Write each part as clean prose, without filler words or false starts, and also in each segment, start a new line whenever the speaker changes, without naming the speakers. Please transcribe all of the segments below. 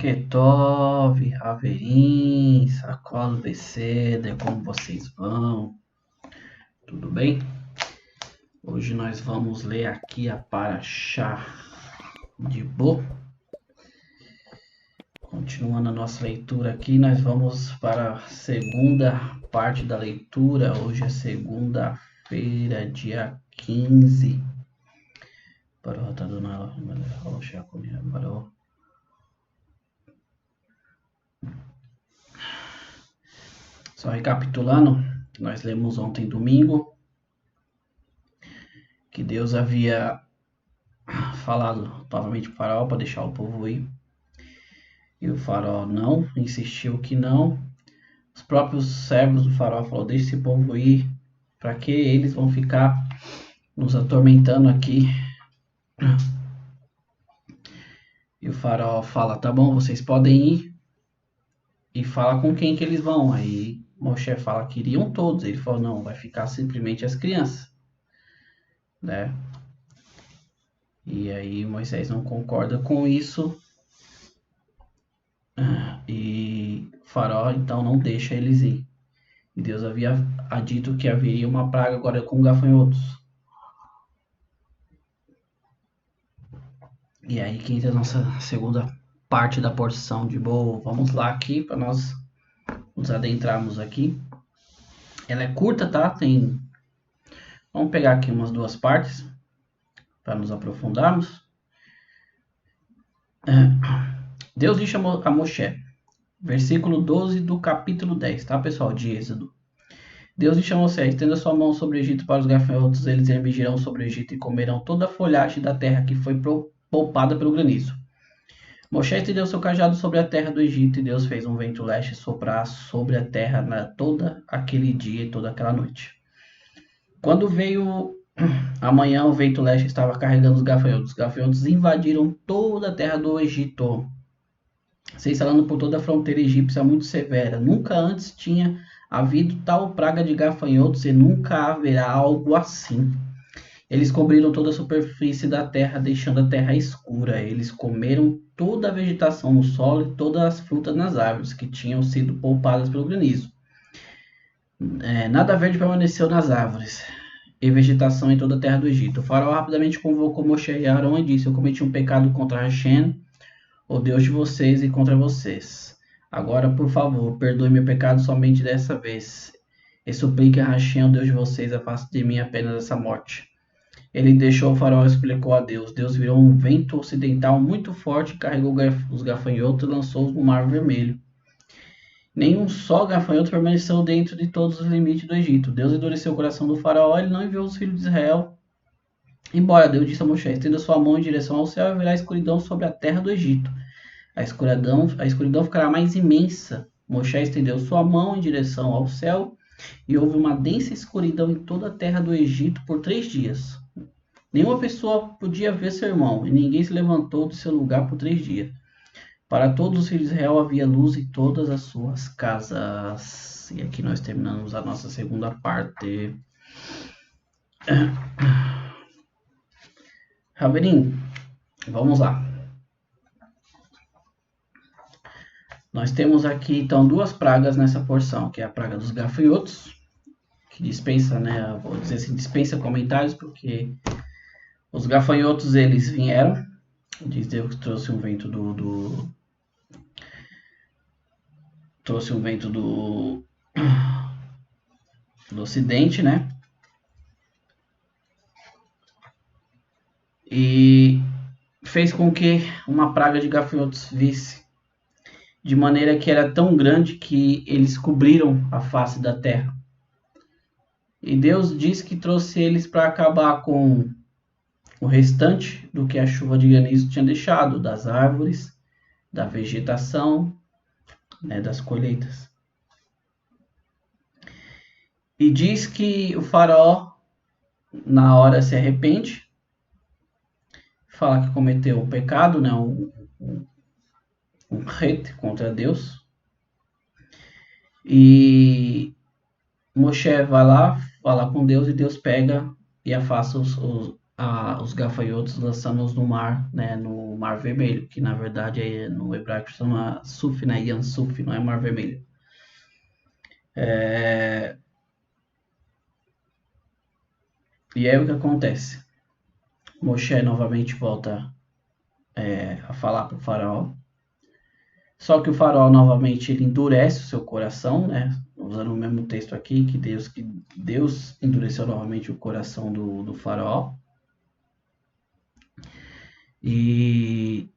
Boketov, Raverim, Sacola Beceda, como vocês vão? Tudo bem? Hoje nós vamos ler aqui a Parashá de Bo. Continuando a nossa leitura aqui, nós vamos para a segunda parte da leitura. Hoje é segunda-feira, dia 15. Para o Só recapitulando, nós lemos ontem domingo que Deus havia falado novamente para o faraó para deixar o povo ir. E o faraó não, insistiu que não. Os próprios servos do faraó falaram, deixa esse povo ir, para que eles vão ficar nos atormentando aqui. E o faraó fala, tá bom, vocês podem ir. E fala com quem que eles vão. Aí Moshe fala que iriam todos. Ele falou, não, vai ficar simplesmente as crianças. Né? E aí Moisés não concorda com isso. E o faraó então não deixa eles ir. E Deus havia dito que haveria uma praga agora com gafanhotos. E aí que entra a nossa segunda parte da porção de boa. Vamos lá aqui para nós nos adentrarmos aqui. Ela é curta, tá? Vamos pegar aqui umas duas partes para nos aprofundarmos. Deus disse a Moshe, versículo 12 do capítulo 10, tá, pessoal? De Êxodo. Deus disse a Moshe, estenda sua mão sobre o Egito para os gafanhotos, eles emergirão sobre o Egito e comerão toda a folhagem da terra que foi poupada pelo granizo. Moshe estendeu seu cajado sobre a terra do Egito e Deus fez um vento leste soprar sobre a terra todo aquele dia e toda aquela noite. Quando veio amanhã, o vento leste estava carregando os gafanhotos. Os gafanhotos invadiram toda a terra do Egito, se instalando por toda a fronteira egípcia muito severa. Nunca antes tinha havido tal praga de gafanhotos e nunca haverá algo assim. Eles cobriram toda a superfície da terra, deixando a terra escura. Eles comeram toda a vegetação no solo e todas as frutas nas árvores que tinham sido poupadas pelo granizo. Nada verde permaneceu nas árvores e vegetação em toda a terra do Egito. O faraó rapidamente convocou Moshe e Arão e disse, eu cometi um pecado contra Hashem, o Deus de vocês, e contra vocês. Agora, por favor, perdoe meu pecado somente dessa vez. E suplique a Hashem, o Deus de vocês, afaste de mim apenas essa morte. Ele deixou o faraó e explicou a Deus. Deus virou um vento ocidental muito forte, carregou os gafanhotos e lançou-os no Mar Vermelho. Nenhum só gafanhoto permaneceu dentro de todos os limites do Egito. Deus endureceu o coração do faraó, ele não enviou os filhos de Israel. Embora Deus disse a Moshe, estenda sua mão em direção ao céu e haverá escuridão sobre a terra do Egito. A escuridão ficará mais imensa. Moshe estendeu sua mão em direção ao céu e houve uma densa escuridão em toda a terra do Egito por 3 dias. Nenhuma pessoa podia ver seu irmão, e ninguém se levantou de seu lugar por 3 dias. Para todos os filhos de Israel havia luz em todas as suas casas. E aqui nós terminamos a nossa segunda parte. Raverim, vamos lá. Nós temos aqui então duas pragas nessa porção, que é a praga dos gafanhotos, que dispensa, né? Vou dizer assim, dispensa comentários, porque os gafanhotos eles vieram. Diz Deus que trouxe um vento do ocidente, né? E fez com que uma praga de gafanhotos visse, de maneira que era tão grande que eles cobriram a face da terra. E Deus disse que trouxe eles para acabar com o restante do que a chuva de granizo tinha deixado, das árvores, da vegetação, né, das colheitas. E diz que o faraó, na hora, se arrepende, fala que cometeu um pecado, né, um hate contra Deus. E Moshe vai lá, fala com Deus e Deus pega e afasta os gafanhotos lançando-os no mar, né, no Mar Vermelho, que na verdade no hebraico chama Suf, né, Yam Suf, não é Mar Vermelho. E aí o que acontece? Moshe novamente volta a falar para o faraó. Só que o faraó novamente ele endurece o seu coração, né? Usando o mesmo texto aqui, que Deus endureceu novamente o coração do faraó. E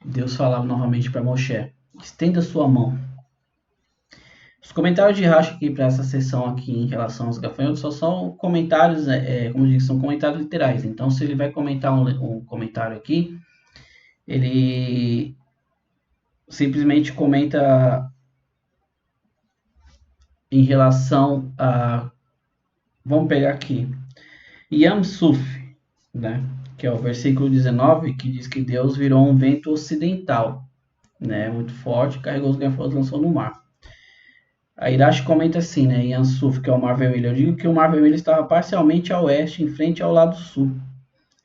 Deus falava novamente para Moshe: estenda sua mão. Os comentários de Rashi aqui para essa sessão aqui em relação aos gafanhotos só são comentários, como eu disse, são comentários literais. Então, se ele vai comentar um comentário aqui, ele simplesmente comenta em relação a... Vamos pegar aqui. Yam Suf, né? Que é o versículo 19, que diz que Deus virou um vento ocidental, né? Muito forte, carregou os gafanhotos e lançou no mar. A Irache comenta assim, né? Yam Suf, que é o Mar Vermelho. Eu digo que o Mar Vermelho estava parcialmente a oeste, em frente ao lado sul,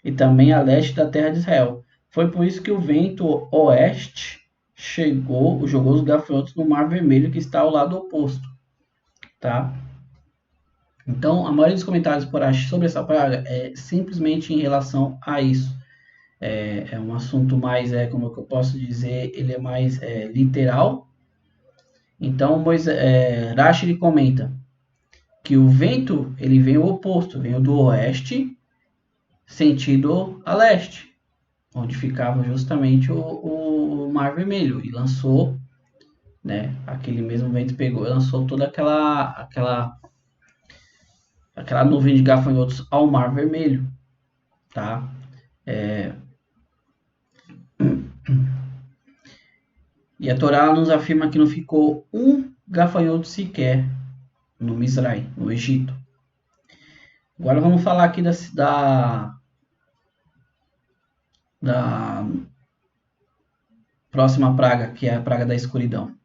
e também a leste da terra de Israel. Foi por isso que o vento oeste jogou os gafanhotos no Mar Vermelho, que está ao lado oposto, tá? Então, a maioria dos comentários por Rashi sobre essa praga é simplesmente em relação a isso. É um assunto mais, como que eu posso dizer, ele é mais literal. Então, Rashi ele comenta que o vento ele vem o oposto, vem do oeste, sentido a leste, onde ficava justamente o Mar Vermelho, e lançou, né, aquele mesmo vento pegou e lançou toda aquela nuvem de gafanhotos ao Mar Vermelho, tá? E a Torá nos afirma que não ficou um gafanhoto sequer no Misrai, no Egito. Agora vamos falar aqui da próxima praga, que é a praga da escuridão.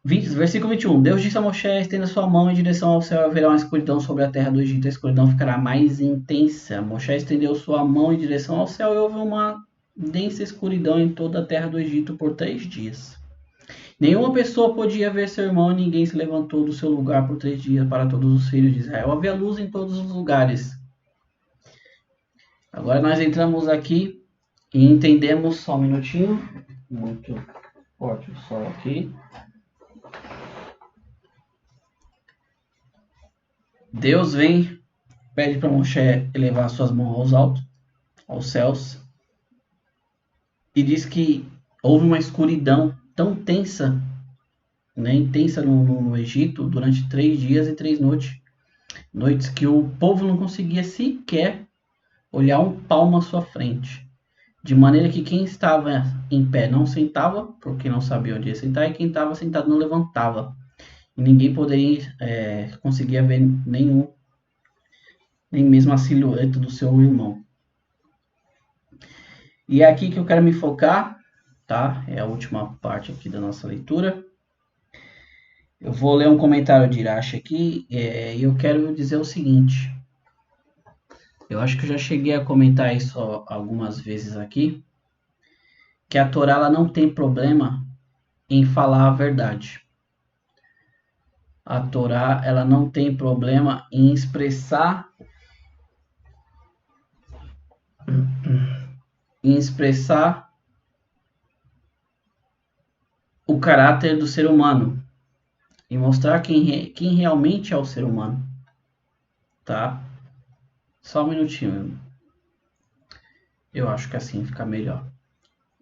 Versículo 21. Deus disse a Moshe: estenda sua mão em direção ao céu e haverá uma escuridão sobre a terra do Egito. A escuridão ficará mais intensa. Moshe estendeu sua mão em direção ao céu e houve uma densa escuridão em toda a terra do Egito por 3 dias. Nenhuma pessoa podia ver seu irmão e ninguém se levantou do seu lugar por 3 dias para todos os filhos de Israel. Havia luz em todos os lugares. Agora nós entramos aqui e entendemos, só um minutinho, muito forte o sol aqui. Deus vem, pede para Moshe elevar suas mãos aos céus, e diz que houve uma escuridão tão tensa, né, intensa no Egito durante 3 dias e 3 noites que o povo não conseguia sequer olhar um palmo à sua frente, de maneira que quem estava em pé não sentava, porque não sabia onde ia sentar, e quem estava sentado não levantava. E ninguém poderia conseguia ver nem mesmo a silhueta do seu irmão. E é aqui que eu quero me focar, tá? É a última parte aqui da nossa leitura. Eu vou ler um comentário de Irache aqui, e eu quero dizer o seguinte. Eu acho que eu já cheguei a comentar isso algumas vezes aqui, que a Torá ela não tem problema em falar a verdade. A Torá ela não tem problema em expressar o caráter do ser humano e mostrar quem realmente é o ser humano, tá? Só um minutinho. Eu acho que assim fica melhor.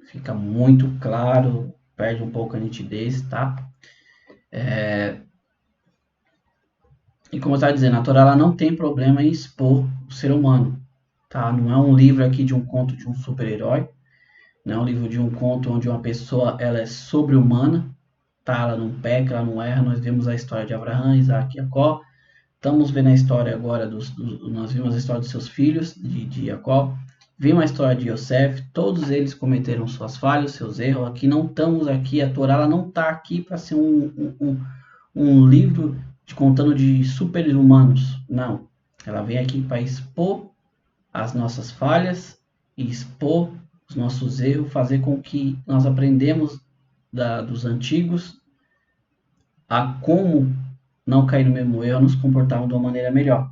Fica muito claro, perde um pouco a nitidez, tá? E como eu estava dizendo, a Torá ela não tem problema em expor o ser humano, tá? Não é um livro aqui de um conto de um super-herói, não é um livro de um conto onde uma pessoa ela é sobre-humana, tá? Ela não peca, ela não erra. Nós vemos a história de Abraão, Isaac e Jacó. Estamos vendo a história agora nós vimos a história dos seus filhos, de Jacó. Vimos a história de Yosef. Todos eles cometeram suas falhas, seus erros. Aqui não estamos aqui, a Torá ela não está aqui para ser um livro contando de super-humanos. Não. Ela vem aqui para expor as nossas falhas e expor os nossos erros, fazer com que nós aprendemos dos antigos a como não cair no mesmo erro, nos comportarmos de uma maneira melhor.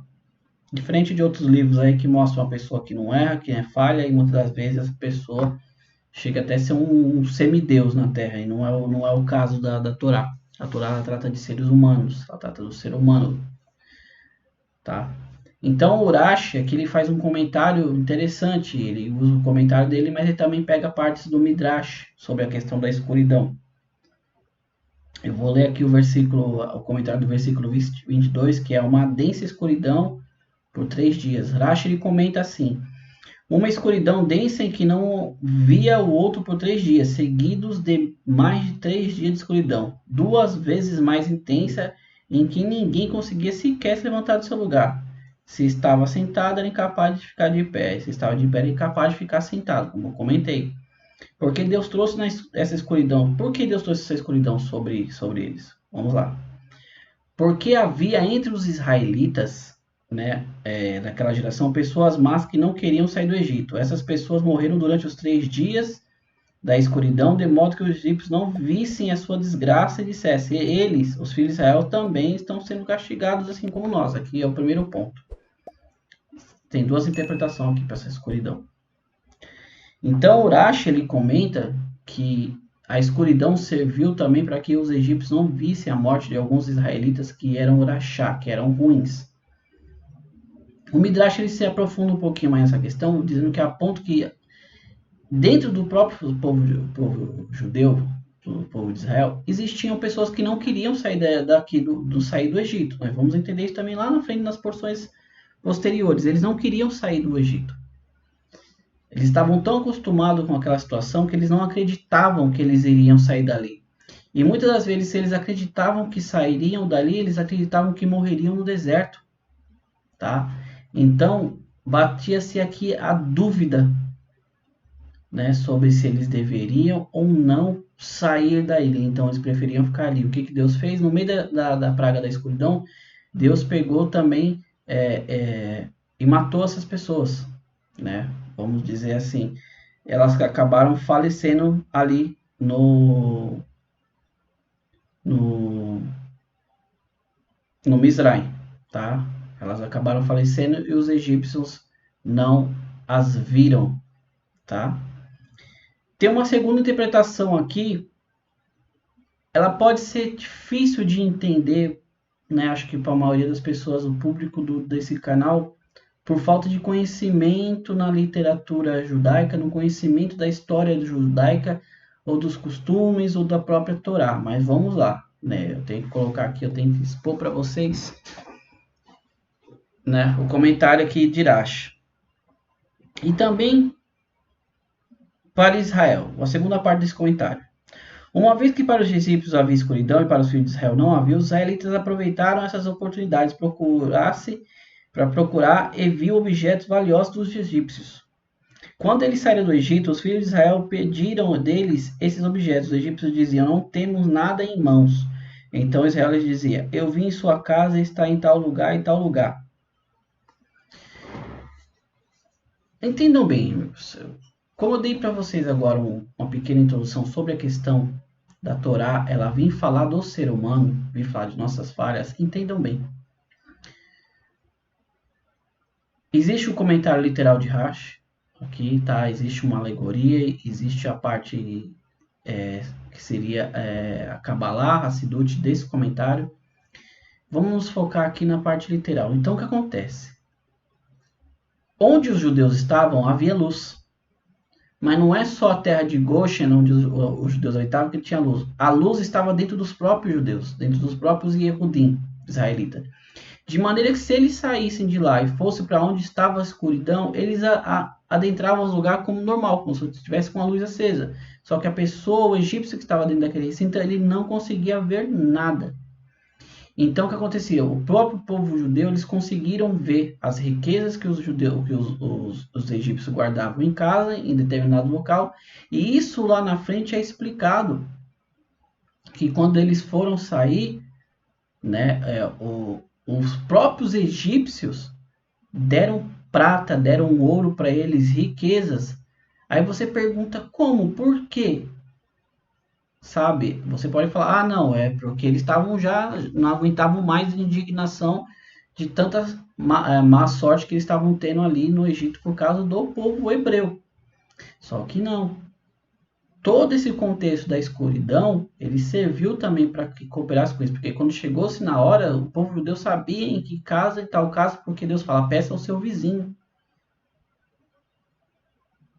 Diferente de outros livros aí que mostram uma pessoa que não erra, que é falha, e muitas das vezes essa pessoa chega até a ser um semideus na Terra, e não é o caso da Torá. A Torá ela trata de seres humanos, ela trata do ser humano, tá? Então o Urash aqui ele faz um comentário interessante, ele usa o comentário dele, mas ele também pega partes do Midrash sobre a questão da escuridão. Eu vou ler aqui o comentário do versículo 22, que é uma densa escuridão por 3 dias. Rashi ele comenta assim: uma escuridão densa em que não via o outro por 3 dias, seguidos de mais de 3 dias de escuridão, 2 vezes mais intensa, em que ninguém conseguia sequer se levantar do seu lugar. Se estava sentado, era incapaz de ficar de pé. Se estava de pé, era incapaz de ficar sentado, como eu comentei. Porque Deus trouxe essa escuridão. Por que Deus trouxe essa escuridão sobre eles? Vamos lá. Porque havia entre os israelitas, né, naquela geração, pessoas más que não queriam sair do Egito. Essas pessoas morreram durante os 3 dias da escuridão, de modo que os egípcios não vissem a sua desgraça e dissessem: eles, os filhos de Israel, também estão sendo castigados assim como nós. Aqui é o primeiro ponto. Tem 2 interpretações aqui para essa escuridão. Então, Urash ele comenta que a escuridão serviu também para que os egípcios não vissem a morte de alguns israelitas que eram Urashá, que eram ruins. O Midrash ele se aprofunda um pouquinho mais nessa questão, dizendo que a ponto que dentro do próprio povo judeu, do povo de Israel, existiam pessoas que não queriam sair sair do Egito. Nós vamos entender isso também lá na frente nas porções posteriores. Eles não queriam sair do Egito. Eles estavam tão acostumados com aquela situação que eles não acreditavam que eles iriam sair dali. E muitas das vezes, se eles acreditavam que sairiam dali, eles acreditavam que morreriam no deserto. Tá? Então, batia-se aqui a dúvida, né, sobre se eles deveriam ou não sair da ilha. Então, eles preferiam ficar ali. O que Deus fez? No meio da praga da escuridão, Deus pegou também e matou essas pessoas, né? Vamos dizer assim, elas acabaram falecendo ali no Mizraim, tá? Elas acabaram falecendo e os egípcios não as viram, tá? Tem uma segunda interpretação aqui, ela pode ser difícil de entender, né? Acho que para a maioria das pessoas, o público desse canal, por falta de conhecimento na literatura judaica, no conhecimento da história judaica, ou dos costumes, ou da própria Torá. Mas vamos lá, né? Eu tenho que colocar aqui, eu tenho que expor para vocês, né, o comentário aqui de Rashi. E também para Israel, a segunda parte desse comentário. Uma vez que para os egípcios havia escuridão e para os filhos de Israel não havia, os israelitas aproveitaram essas oportunidades para procurar e viu objetos valiosos dos egípcios. Quando eles saíram do Egito, os filhos de Israel pediram deles esses objetos. Os egípcios diziam: não temos nada em mãos. Então Israel lhes dizia: eu vim em sua casa e está em tal lugar e tal lugar. Entendam bem, como eu dei para vocês agora uma pequena introdução sobre a questão da Torá, ela vem falar do ser humano, vem falar de nossas falhas, entendam bem. Existe o comentário literal de Rashi, aqui, tá? Existe uma alegoria, existe a parte que seria a Kabbalah, a Hassidut desse comentário. Vamos nos focar aqui na parte literal. Então, o que acontece? Onde os judeus estavam, havia luz. Mas não é só a terra de Goshen, onde os judeus habitavam, que tinha luz. A luz estava dentro dos próprios judeus, dentro dos próprios Yehudim, israelitas. De maneira que se eles saíssem de lá e fossem para onde estava a escuridão, eles adentravam os lugares como normal, como se estivesse com a luz acesa. Só que a pessoa, o egípcio que estava dentro daquele recinto, ele não conseguia ver nada. Então o que acontecia? O próprio povo judeu, eles conseguiram ver as riquezas que os judeus, que os egípcios guardavam em casa, em determinado local, e isso lá na frente é explicado que quando eles foram sair, né, os próprios egípcios deram prata, deram ouro para eles, riquezas. Aí você pergunta como, por quê? Sabe? Você pode falar, ah, não, é porque eles estavam já, não aguentavam mais de indignação de tanta má sorte que eles estavam tendo ali no Egito por causa do povo hebreu. Só que não. Todo esse contexto da escuridão, ele serviu também para que cooperasse com isso, porque quando chegou-se na hora, o povo judeu sabia em que casa e tal casa, porque Deus fala, peça ao seu vizinho.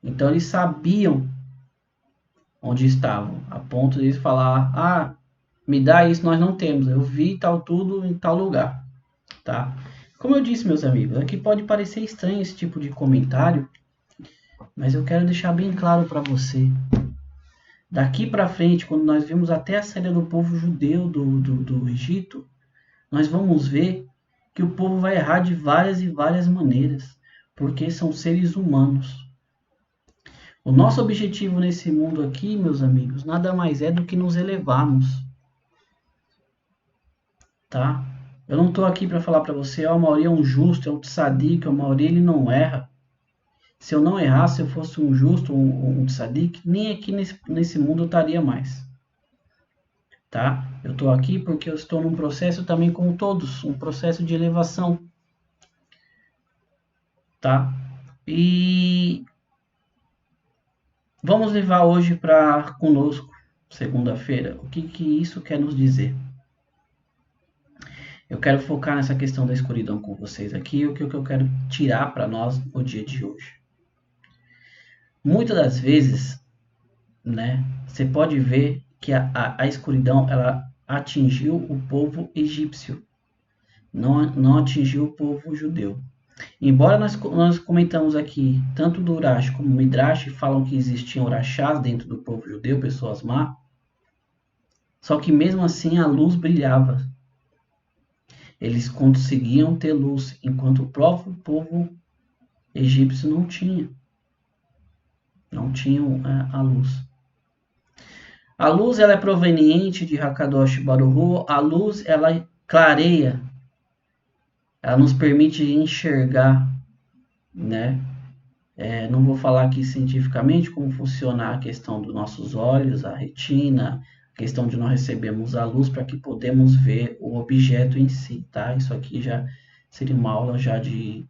Então eles sabiam onde estavam, a ponto de eles falar, ah, me dá isso, nós não temos, eu vi tal tudo em tal lugar, tá? Como eu disse, meus amigos, aqui pode parecer estranho esse tipo de comentário, mas eu quero deixar bem claro para você. Daqui para frente, quando nós vimos até a saída do povo judeu do Egito, nós vamos ver que o povo vai errar de várias e várias maneiras, porque são seres humanos. O nosso objetivo nesse mundo aqui, meus amigos, nada mais é do que nos elevarmos, tá? Eu não estou aqui para falar para você, ó, o Mauri é um justo, é um tzadik, o Mauri ele não erra. Se eu não errasse, se eu fosse um justo, um tzadik, nem aqui nesse mundo eu estaria mais. Tá? Eu estou aqui porque eu estou num processo também como todos, um processo de elevação. Tá? E vamos levar hoje para conosco, segunda-feira, o que isso quer nos dizer. Eu quero focar nessa questão da escuridão com vocês aqui, o que eu quero tirar para nós no dia de hoje. Muitas das vezes, né, você pode ver que a escuridão ela atingiu o povo egípcio, não atingiu o povo judeu. Embora nós comentamos aqui, tanto do Urash como o Midrash falam que existiam Urashás dentro do povo judeu, pessoas má, só que mesmo assim a luz brilhava. Eles conseguiam ter luz, enquanto o próprio povo egípcio não tinha. Não tinham a luz. A luz ela é proveniente de Hakadosh Baruch Hu. A luz ela clareia. Ela nos permite enxergar, né? Não vou falar aqui cientificamente como funciona a questão dos nossos olhos, a retina, a questão de nós recebemos a luz para que podemos ver o objeto em si, tá? Isso aqui já seria uma aula já de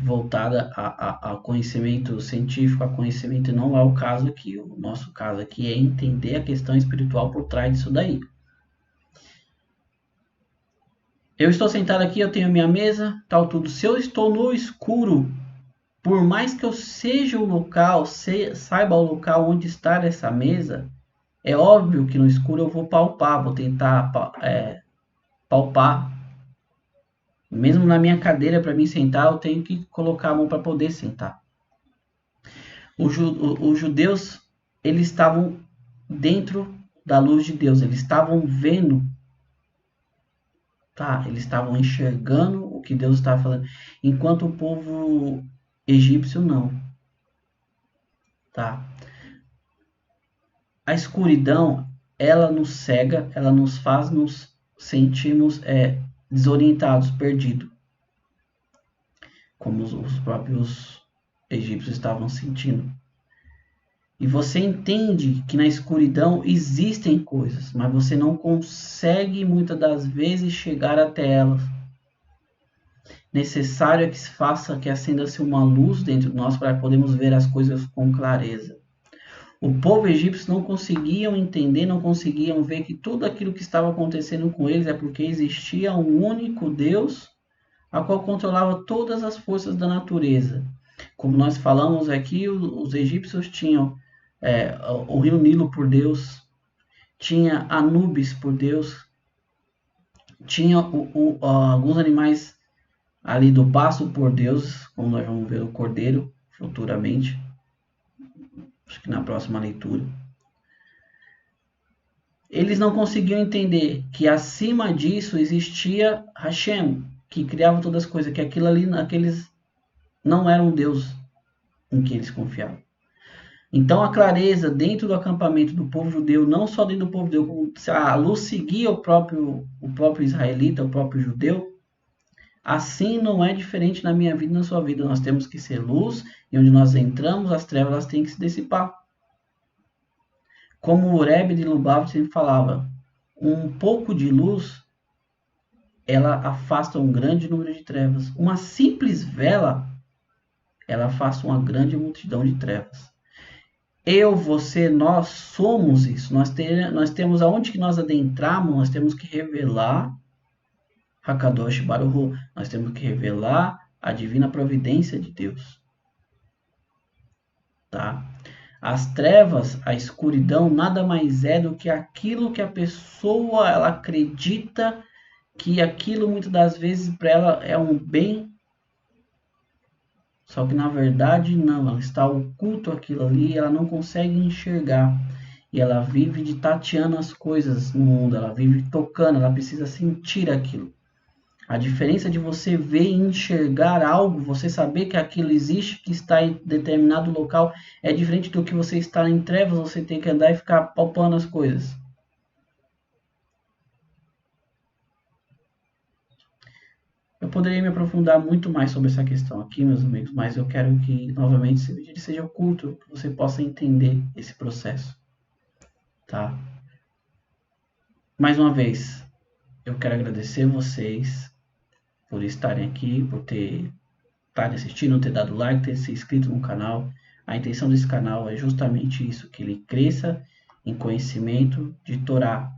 voltada a conhecimento científico, a conhecimento, e não é o caso aqui. O nosso caso aqui é entender a questão espiritual por trás disso daí. Eu estou sentado aqui, eu tenho minha mesa, tal tudo. Se eu estou no escuro, por mais que eu seja o local, saiba o local onde está essa mesa, é óbvio que no escuro eu vou palpar, vou tentar palpar. Mesmo na minha cadeira, para mim sentar, eu tenho que colocar a mão para poder sentar. Os judeus, eles estavam dentro da luz de Deus, eles estavam vendo, tá? Eles estavam enxergando o que Deus estava fazendo, enquanto o povo egípcio não, tá? A escuridão, ela nos cega, ela nos faz nos sentirmos desorientados, perdidos, como os próprios egípcios estavam sentindo. E você entende que na escuridão existem coisas, mas você não consegue muitas das vezes chegar até elas. Necessário é que se faça, que acenda-se uma luz dentro de nós para podermos ver as coisas com clareza. O povo egípcio não conseguiam entender, não conseguiam ver que tudo aquilo que estava acontecendo com eles é porque existia um único Deus, a qual controlava todas as forças da natureza. Como nós falamos aqui, os egípcios tinham o rio Nilo por Deus, tinha Anubis por Deus, tinha alguns animais ali do pasto por Deus, como nós vamos ver o cordeiro futuramente, acho que na próxima leitura. Eles não conseguiam entender que acima disso existia Hashem, que criava todas as coisas, que aquilo ali, aqueles não eram Deus em que eles confiavam. Então a clareza dentro do acampamento do povo judeu, não só dentro do povo judeu, a luz seguia o próprio israelita, o próprio judeu, Assim não é diferente na minha vida e na sua vida. Nós temos que ser luz, e onde nós entramos, as trevas elas têm que se dissipar. Como o Rebbe de Lubavitch sempre falava, um pouco de luz, ela afasta um grande número de trevas. Uma simples vela, ela afasta uma grande multidão de trevas. Eu, você, nós somos isso. Nós temos aonde que nós adentramos, nós temos que revelar Hakadosh Baruch Hu. Nós temos que revelar a divina providência de Deus. Tá? As trevas, a escuridão, nada mais é do que aquilo que a pessoa ela acredita que aquilo muitas das vezes para ela é um bem, só que na verdade não, ela está oculto aquilo ali, ela não consegue enxergar. E ela vive de tateando as coisas no mundo, ela vive tocando, ela precisa sentir aquilo. A diferença de você ver e enxergar algo, você saber que aquilo existe, que está em determinado local, é diferente do que você estar em trevas, você tem que andar e ficar palpando as coisas. Eu poderia me aprofundar muito mais sobre essa questão aqui, meus amigos, mas eu quero que, novamente, esse vídeo seja oculto, que você possa entender esse processo. Tá? Mais uma vez, eu quero agradecer vocês por estarem aqui, por estarem assistindo, ter dado like, ter se inscrito no canal. A intenção desse canal é justamente isso, que ele cresça em conhecimento de Torá.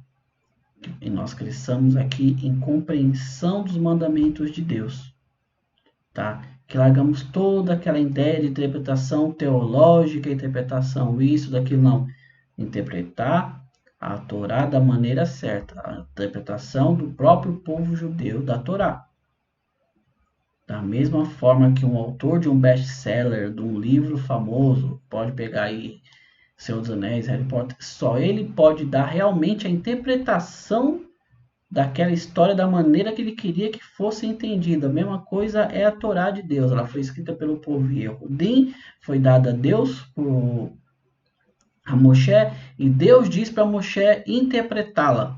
E nós cresçamos aqui em compreensão dos mandamentos de Deus. Tá? Que largamos toda aquela ideia de interpretação teológica, interpretação isso, daquilo, não. Interpretar a Torá da maneira certa, a interpretação do próprio povo judeu da Torá. Da mesma forma que um autor de um best-seller, de um livro famoso, pode pegar aí Senhor dos Anéis, Harry Potter, só ele pode dar realmente a interpretação daquela história da maneira que ele queria que fosse entendida. A mesma coisa é a Torá de Deus, ela foi escrita pelo povo Yehudim, foi dada a Deus por a Moshe, e Deus diz para Moshe interpretá-la.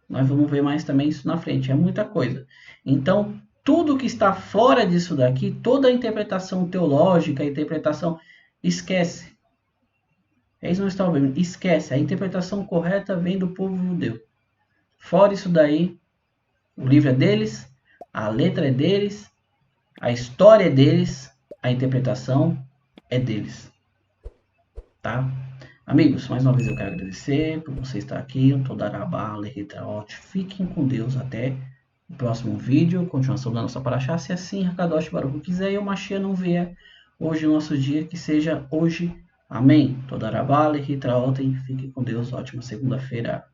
Nós vamos ver mais também isso na frente, é muita coisa. Então, tudo que está fora disso daqui, toda a interpretação teológica, a interpretação, esquece. Eles não estão vendo, esquece. A interpretação correta vem do povo judeu. Fora isso daí, o livro é deles, a letra é deles, a história é deles, a interpretação é deles. Tá? Amigos, mais uma vez eu quero agradecer por você estar aqui. Todarabá, Lehitraot. Fiquem com Deus até o próximo vídeo. Continuação da nossa paraxá. Se assim, Hakadosh Baruch quiser e o Mashiach não vier hoje no nosso dia, que seja hoje. Amém. Todarabá, Lehitraot. Fiquem com Deus. Ótima segunda-feira.